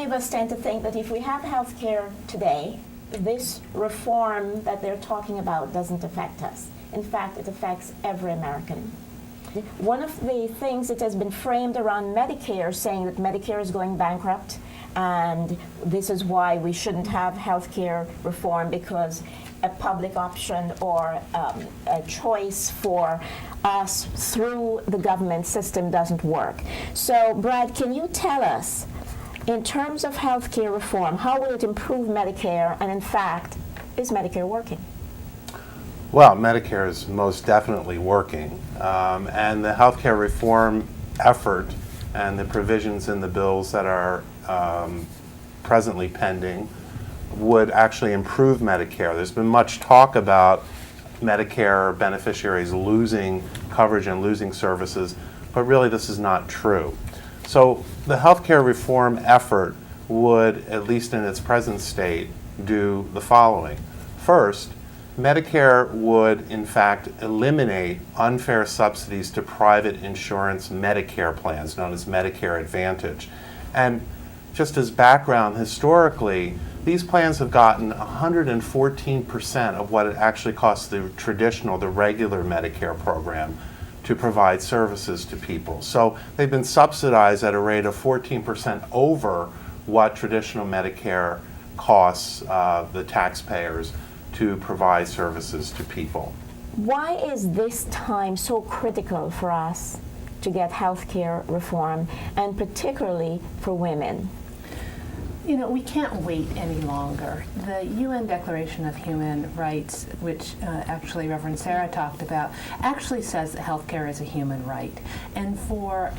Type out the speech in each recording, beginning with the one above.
of us tend to think that if we have health care today, this reform that they're talking about doesn't affect us. In fact, it affects every American. One of the things that has been framed around Medicare, saying that Medicare is going bankrupt, and this is why we shouldn't have health care reform, because a public option or a choice for us through the government system doesn't work. So, Brad, can you tell us, in terms of health care reform, how will it improve Medicare, and in fact, is Medicare working? Well, Medicare is most definitely working, and the healthcare reform effort and the provisions in the bills that are presently pending would actually improve Medicare. There's been much talk about Medicare beneficiaries losing coverage and losing services, but really this is not true. So the healthcare reform effort would, at least in its present state, do the following. First, Medicare would, in fact, eliminate unfair subsidies to private insurance Medicare plans, known as Medicare Advantage. And just as background, historically, these plans have gotten 114% of what it actually costs the traditional, the regular Medicare program to provide services to people. So they've been subsidized at a rate of 14% over what traditional Medicare costs the taxpayers to provide services to people. Why is this time so critical for us to get health care reform, and particularly for women? You know, we can't wait any longer. The UN Declaration of Human Rights, which actually Reverend Sarah talked about, actually says that healthcare is a human right. And for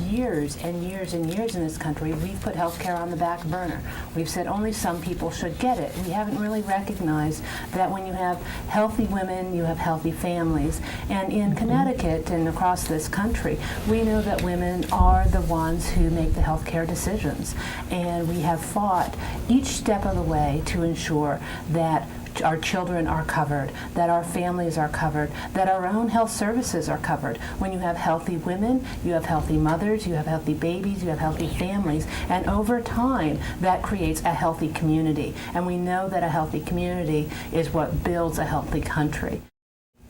years and years and years in this country, we've put healthcare on the back burner. We've said only some people should get it. We haven't really recognized that when you have healthy women, you have healthy families. And in Connecticut and across this country, we know that women are the ones who make the healthcare decisions. And we have fought each step of the way to ensure that our children are covered, that our families are covered, that our own health services are covered. When you have healthy women, you have healthy mothers, you have healthy babies, you have healthy families, and over time that creates a healthy community. And we know that a healthy community is what builds a healthy country.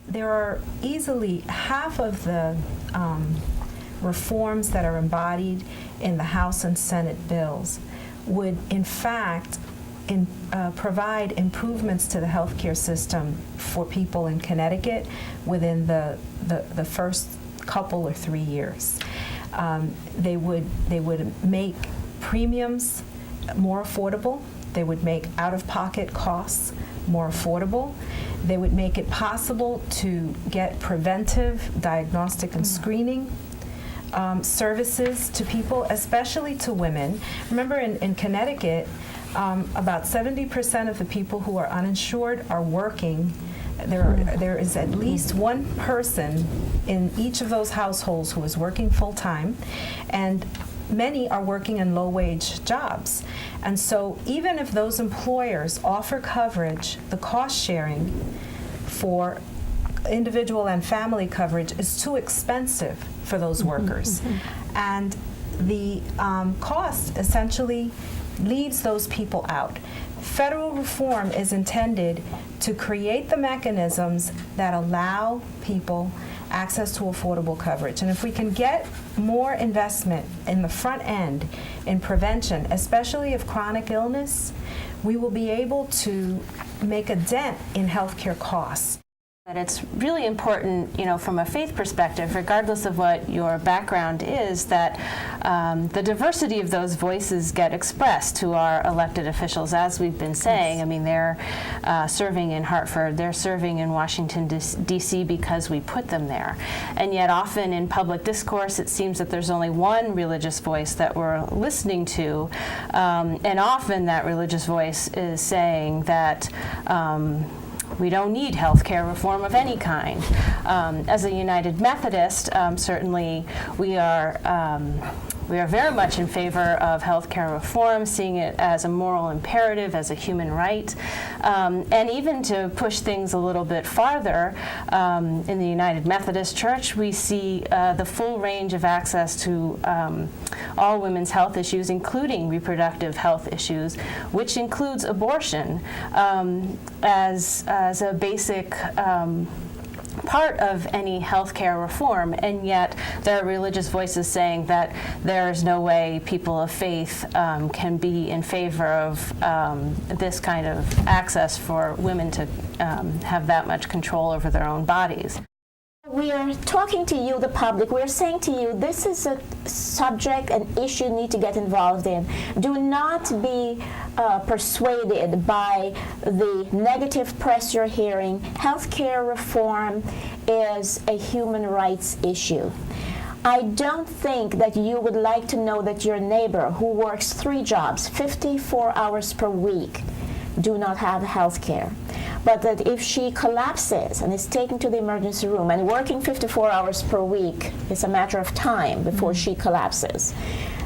There are easily half of the reforms that are embodied in the House and Senate bills would in fact provide improvements to the healthcare system for people in Connecticut within the first couple or 3 years. They would make premiums more affordable. They would make out-of-pocket costs more affordable. They would make it possible to get preventive diagnostic and screening services to people, especially to women. Remember, in Connecticut, about 70% of the people who are uninsured are working. There is at least one person in each of those households who is working full-time, and many are working in low-wage jobs. And so even if those employers offer coverage, the cost sharing for individual and family coverage is too expensive for those workers. And the cost essentially leaves those people out. Federal reform is intended to create the mechanisms that allow people access to affordable coverage. And if we can get more investment in the front end in prevention, especially of chronic illness, we will be able to make a dent in healthcare costs. But it's really important, from a faith perspective, regardless of what your background is, that the diversity of those voices get expressed to our elected officials, as we've been saying. I mean, they're serving in Hartford, they're serving in Washington, D.C. because we put them there. And yet often in public discourse, it seems that there's only one religious voice that we're listening to, and often that religious voice is saying that we don't need health care reform of any kind. As a United Methodist, certainly we are We are very much in favor of healthcare reform, seeing it as a moral imperative, as a human right, and even to push things a little bit farther, in the United Methodist Church, we see the full range of access to all women's health issues, including reproductive health issues, which includes abortion as a basic part of any healthcare reform, and yet there are religious voices saying that there is no way people of faith can be in favor of this kind of access for women to have that much control over their own bodies. We are talking to you, the public. We're saying to you, this is a subject, an issue you need to get involved in. Do not be persuaded by the negative press you're hearing. Healthcare reform is a human rights issue. I don't think that you would like to know that your neighbor who works 3 jobs, 54 hours per week, do not have health care. But that if she collapses and is taken to the emergency room, and working 54 hours per week is a matter of time before she collapses,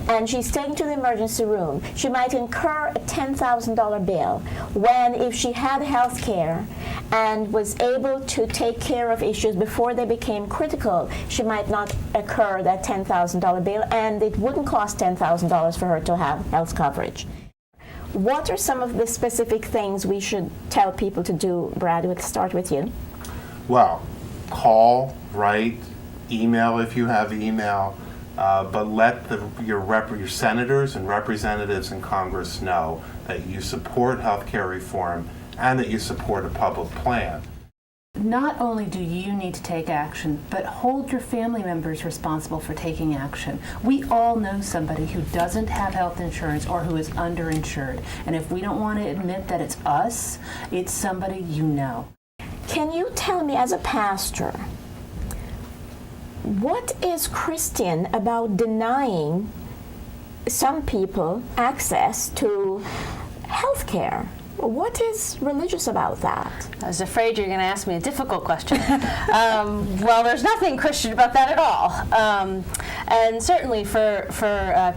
and she's taken to the emergency room, she might incur a $10,000 bill, when if she had health care and was able to take care of issues before they became critical, she might not incur that $10,000 bill, and it wouldn't cost $10,000 for her to have health coverage. What are some of the specific things we should tell people to do? Brad, we'll start with you. Well, call, write, email if you have email, but let your senators and representatives in Congress know that you support healthcare reform and that you support a public plan. Not only do you need to take action, but hold your family members responsible for taking action. We all know somebody who doesn't have health insurance or who is underinsured. And if we don't want to admit that it's us, it's somebody you know. Can you tell me, as a pastor, what is Christian about denying some people access to health care? What is religious about that? I was afraid you were going to ask me a difficult question. Well, there's nothing Christian about that at all. And certainly for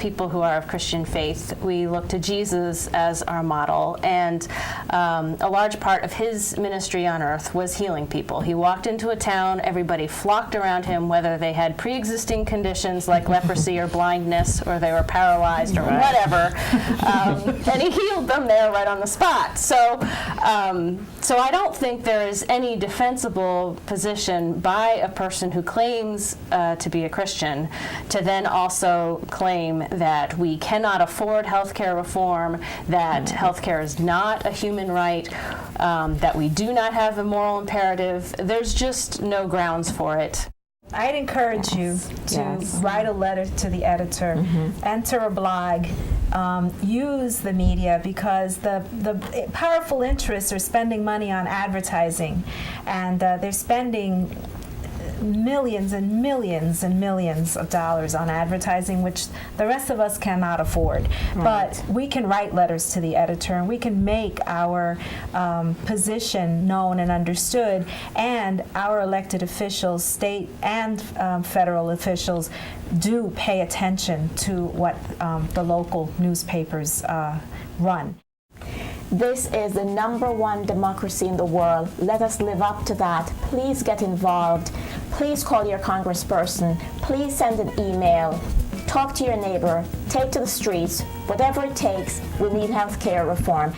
people who are of Christian faith, we look to Jesus as our model. And a large part of his ministry on earth was healing people. He walked into a town, everybody flocked around him, whether they had pre-existing conditions like leprosy or blindness, or they were paralyzed or whatever. And he healed them there right on the spot. So I don't think there is any defensible position by a person who claims to be a Christian to then also claim that we cannot afford healthcare reform, that healthcare is not a human right, that we do not have a moral imperative. There's just no grounds for it. I'd encourage you to write a letter to the editor, enter a blog, use the media, because the powerful interests are spending money on advertising, and they're spending millions and millions and millions of dollars on advertising, which the rest of us cannot afford. Right. But we can write letters to the editor, and we can make our position known and understood, and our elected officials, state and federal officials, do pay attention to what the local newspapers run. This is the #1 democracy in the world. Let us live up to that. Please get involved. Please call your congressperson. Please send an email. Talk to your neighbor. Take to the streets. Whatever it takes, we need health care reform.